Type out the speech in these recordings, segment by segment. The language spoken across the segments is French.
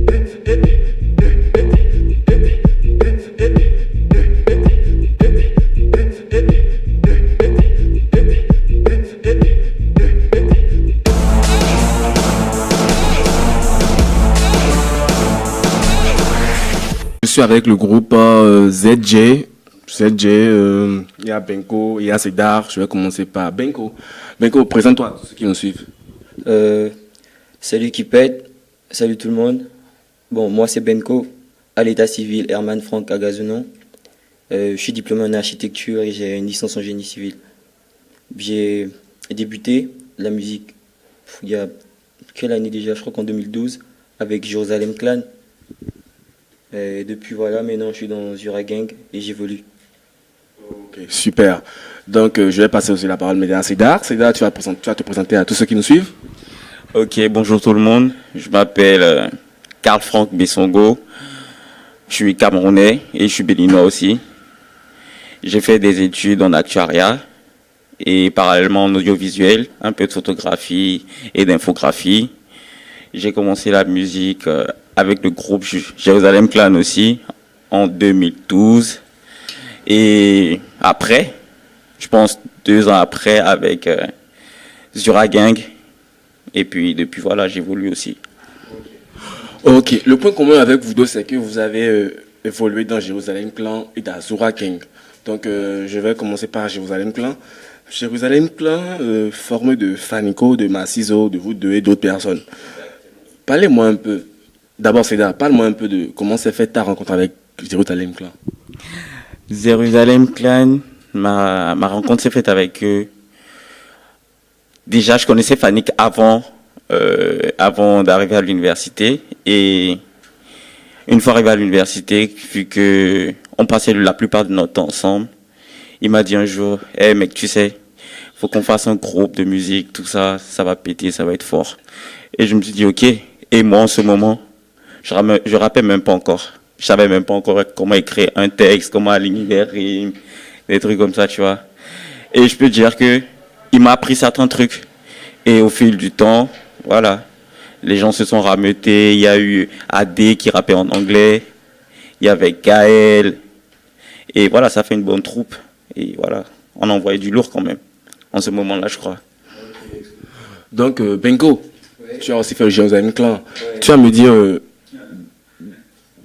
Je suis avec le groupe ZJ. Il y a Benko, il y a Cédar. Je vais commencer par Benko. Benko, présente-toi à ceux qui nous suivent. Salut Kipet, salut tout le monde. Bon, moi c'est Benko, à l'état civil Herman Franck Agazonon. Je suis diplômé en architecture et j'ai une licence en génie civil. J'ai débuté la musique il y a quelle année déjà? Je crois qu'en 2012 avec Jérusalem Clan. Et depuis voilà, maintenant je suis dans Zura Gang et j'évolue. Ok, super. Donc je vais passer aussi la parole maintenant à Cédar. Cédar, tu vas te présenter à tous ceux qui nous suivent. Ok, bonjour tout le monde. Je m'appelle Karl Franck Bessongo. Je suis camerounais et je suis béninois aussi. J'ai fait des études en actuariat et parallèlement en audiovisuel, un peu de photographie et d'infographie. J'ai commencé la musique avec le groupe Jérusalem Clan aussi en 2012. Et après, je pense 2 ans après avec Zura Gang. Et puis depuis voilà, j'évolue aussi. Ok, le point commun avec vous deux, c'est que vous avez évolué dans Jérusalem Clan et dans Zura Gang. Donc je vais commencer par Jérusalem Clan. Jérusalem Clan, formé de Fanico, de Massizo, de vous deux et d'autres personnes. Parlez-moi un peu. D'abord, Cédar, parle-moi un peu de comment s'est fait ta rencontre avec Jérusalem Clan. Jérusalem Clan, ma rencontre s'est faite avec eux. Déjà, je connaissais Fanik avant d'arriver à l'université. Et une fois arrivé à l'université, vu que on passait la plupart de notre temps ensemble, il m'a dit un jour, hey mec, tu sais, faut qu'on fasse un groupe de musique, tout ça, ça va péter, ça va être fort. Et je me suis dit, ok. Et moi, en ce moment, je rappelle même pas encore. Je savais même pas encore comment écrire un texte, comment aligner les rimes, des trucs comme ça, tu vois. Et je peux dire que il m'a appris certains trucs. Et au fil du temps, voilà, les gens se sont rameutés. Il y a eu AD qui rappait en anglais. Il y avait Gaël. Et voilà, ça fait une bonne troupe. Et voilà, on a envoyé du lourd quand même, en ce moment-là, je crois. Donc, Benko, Ouais. tu as aussi fait le Jérusalem Clan. Ouais. Tu vas me dire,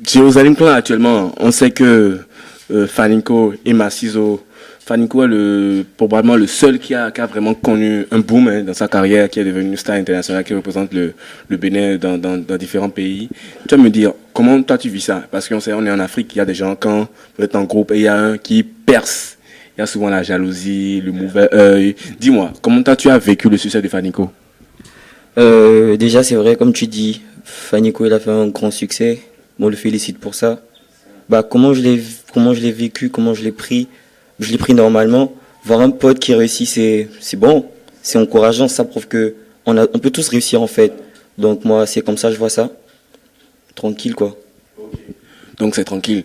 Jérusalem Clan actuellement, on sait que Fanico et Massizo, Fanico est probablement le seul qui a vraiment connu un boom dans sa carrière, qui est devenu une star internationale, qui représente le Bénin dans différents pays. Tu vas me dire, comment toi tu vis ça? Parce qu'on sait, on est en Afrique, il y a des gens, quand vous êtes en groupe et il y a un qui perce, il y a souvent la jalousie, le mauvais œil. Dis-moi, comment toi tu as vécu le succès de Fanico? Déjà c'est vrai, comme tu dis, Fanico il a fait un grand succès. On le félicite pour ça. Bah, comment je l'ai vécu, comment je l'ai pris? Je l'ai pris normalement. Voir un pote qui réussit, c'est bon, c'est encourageant. Ça prouve que on peut tous réussir en fait. Donc moi, c'est comme ça, je vois ça. Tranquille quoi. Donc c'est tranquille.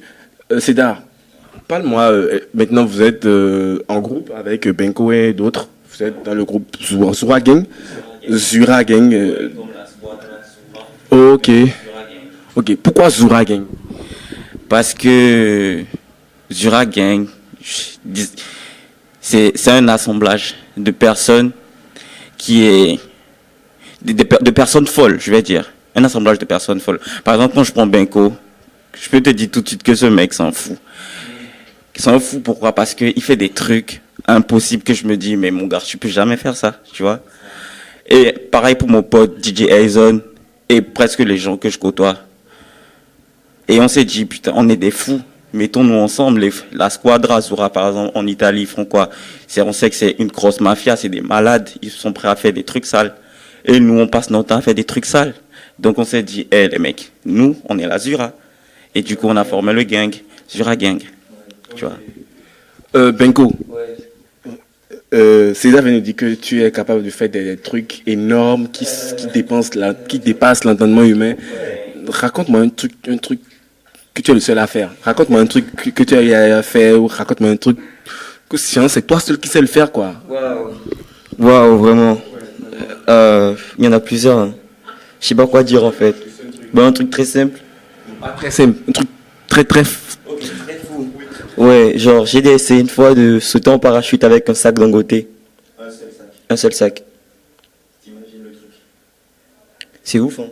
Cédar, parle-moi, maintenant vous êtes en groupe avec Benko et d'autres. Vous êtes dans le groupe Zura Gang. Zura Gang. Ok. Ok, pourquoi Zura Gang? Parce que Zura Gang, c'est un assemblage de personnes qui est de personnes folles, je vais dire. Un assemblage de personnes folles. Par exemple, quand je prends Benko, je peux te dire tout de suite que ce mec s'en fout. Il s'en fout, pourquoi? Parce qu'il fait des trucs impossibles que je me dis, mais mon gars, tu peux jamais faire ça, tu vois. Et pareil pour mon pote DJ Aizon et presque les gens que je côtoie. Et on s'est dit, putain, on est des fous. Mettons-nous ensemble. La Squadra Zura, par exemple, en Italie, ils font quoi? On sait que c'est une grosse mafia, c'est des malades. Ils sont prêts à faire des trucs sales. Et nous, on passe notre temps à faire des trucs sales. Donc on s'est dit, hé les mecs, nous, on est la Zura. Et du coup, on a formé le gang, Zura Gang. Tu vois. Benko, César vient de dire que tu es capable de faire des trucs énormes qui dépassent l'entendement humain. Raconte-moi un truc que tu es le seul à faire. Raconte-moi un truc que tu as à faire, ou raconte-moi un truc que c'est toi seul qui sais le faire, quoi. Waouh, vraiment. Il y en a plusieurs. Hein. Je sais pas quoi dire en fait. Bah, un truc très simple. Pas très simple, un truc très très... Ouais, genre j'ai essayé une fois de sauter en parachute avec un sac Dangoté. Un seul sac. C'est ouf, hein?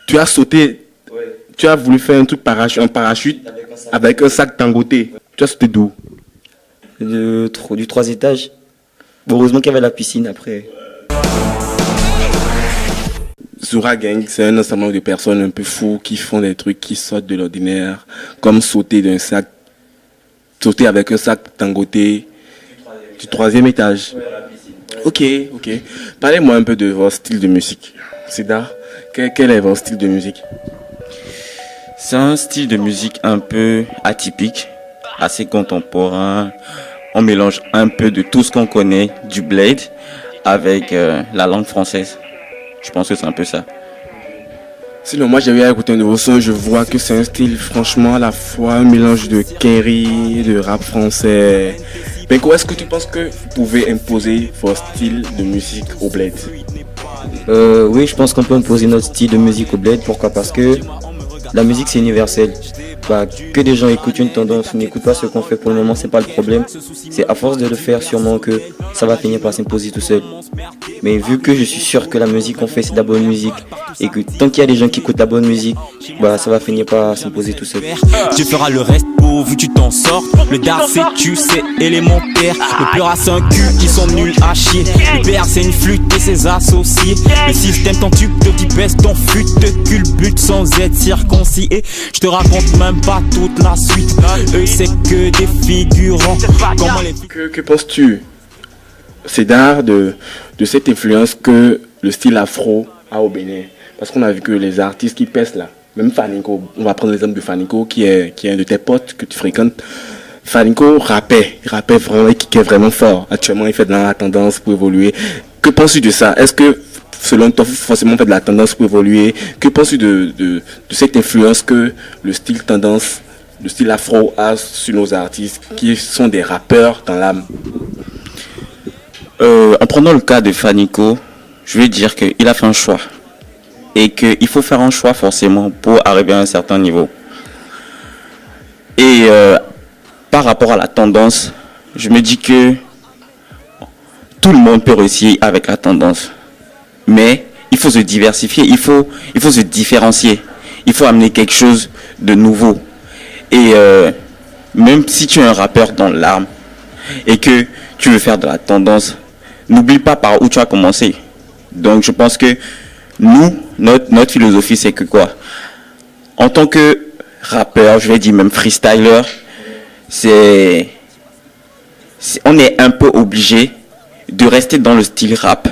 Tu as sauté, Ouais. tu as voulu faire un truc un parachute avec un sac Dangoté. Tu as sauté d'où? Du 3 étages. Bon, heureusement qu'il y avait la piscine après. Zura Gang, c'est un ensemble de personnes un peu fous qui font des trucs qui sortent de l'ordinaire, comme sauter avec un sac Dangoté du 3e étage. Ok. Parlez-moi un peu de votre style de musique. Cédar, quel est votre style de musique? C'est un style de musique un peu atypique, assez contemporain. On mélange un peu de tout ce qu'on connaît du blade avec la langue française. Je pense que c'est un peu ça. Sinon, moi j'ai eu à écouter un nouveau son, je vois que c'est un style franchement à la fois un mélange de Kerry, de rap français. Benko, est-ce que tu penses que vous pouvez imposer votre style de musique au bled? Oui, je pense qu'on peut imposer notre style de musique au bled. Pourquoi? Parce que la musique c'est universel. Bah, que des gens écoutent une tendance ou n'écoutent pas ce qu'on fait pour le moment, c'est pas le problème. C'est à force de le faire sûrement que ça va finir par s'imposer tout seul. Mais vu que je suis sûr que la musique qu'on fait c'est de la bonne musique et que tant qu'il y a des gens qui écoutent la bonne musique, bah ça va finir par s'imposer tout seul. Tu feras le reste pourvu tu t'en sors. Le dard c'est tu c'est élémentaire. Le pleur c'est un cul, ils sont nuls à chier. Le PR c'est une flûte et ses associés. Le système t'entube, te dit baisse ton fut, te culbute sans être circoncis. Et je te raconte même pas toute la suite. Eux c'est que des figurants. Comment les... Que penses-tu, Cédar, de cette influence que le style afro a au Bénin? Parce qu'on a vu que les artistes qui pèsent là, même Faninko, on va prendre l'exemple de Faninko qui est un de tes potes que tu fréquentes. Faninko rappait vraiment, qui est vraiment fort. Actuellement, il fait de la tendance pour évoluer. Que penses-tu de ça? Est-ce que, selon toi, forcément fait de la tendance pour évoluer? Que penses-tu de cette influence que le style tendance, le style afro a sur nos artistes qui sont des rappeurs dans l'âme? En prenant le cas de Faninko, je vais dire qu'il a fait un choix. Et qu'il faut faire un choix forcément pour arriver à un certain niveau. Et par rapport à la tendance, je me dis que tout le monde peut réussir avec la tendance. Mais il faut se diversifier, il faut se différencier. Il faut amener quelque chose de nouveau. Et même si tu es un rappeur dans l'âme et que tu veux faire de la tendance, n'oublie pas par où tu as commencé. Donc je pense que nous, notre philosophie, c'est que quoi? En tant que rappeur, je vais dire même freestyler, on est un peu obligé de rester dans le style rap,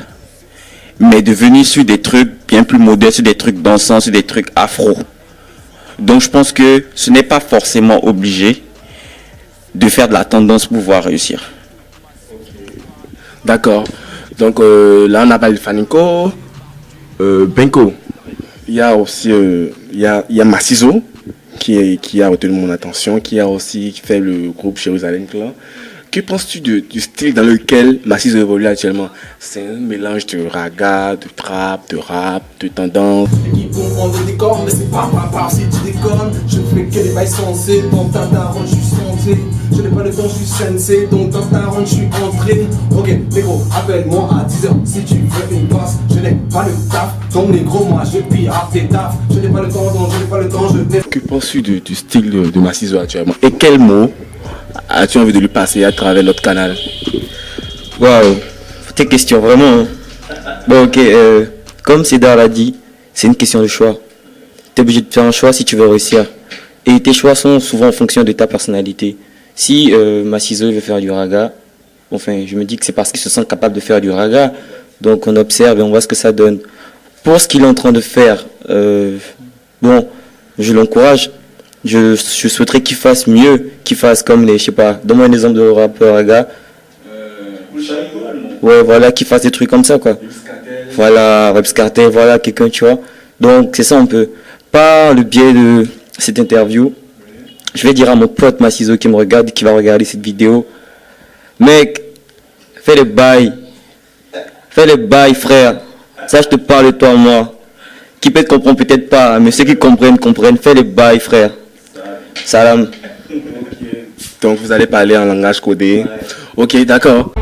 mais de venir sur des trucs bien plus modernes, sur des trucs dansants, sur des trucs afro. Donc je pense que ce n'est pas forcément obligé de faire de la tendance pour pouvoir réussir. D'accord. Donc là, on a parlé de Faninko. Benko, il y a aussi il y a Massizo qui a retenu mon attention, qui a aussi fait le groupe Jérusalem Clan. Que penses-tu du style dans lequel Massizo évolue actuellement? C'est un mélange de raga, de trap, de rap, de tendance. Ils vont prendre le décor, mais c'est pas si tu déconnes. Je fais que les bails sensés, dans ta daronne, je suis censé. Je n'ai pas le temps, je suis sensé, donc dans ta daronne, je suis entré. Ok, négro, appelle-moi à 10h si tu veux une passe. Je n'ai pas le taf, donc négro, moi je pirate tes taf. Je n'ai pas le temps, donc je n'ai pas le temps, je n'ai... Que penses-tu du style de Massizo actuellement? Et quel mot as-tu envie de lui passer à travers notre canal? Waouh, tes questions vraiment. Hein. Bon ok, comme Cédar l'a dit, c'est une question de choix. Tu es obligé de faire un choix si tu veux réussir. Et tes choix sont souvent en fonction de ta personnalité. Si Massizo veut faire du raga, enfin je me dis que c'est parce qu'il se sent capable de faire du raga. Donc on observe et on voit ce que ça donne. Pour ce qu'il est en train de faire, bon, je l'encourage. Je souhaiterais qu'il fasse mieux, qu'il fasse comme les, je sais pas, donne-moi un exemple de rappeur raga. Ouais, voilà, qu'il fasse des trucs comme ça, quoi. Voilà, Reps Cartel, voilà, quelqu'un, tu vois. Donc, c'est ça un peu. Par le biais de cette interview, je vais dire à mon pote Massizo qui me regarde, qui va regarder cette vidéo, mec, fais les bails, frère. Ça, je te parle de toi, moi. qui peut-être comprennent, peut-être pas, mais ceux qui comprennent, comprennent. Fais les bails, frère. Salam. Donc vous allez parler en langage codé. Ok, d'accord.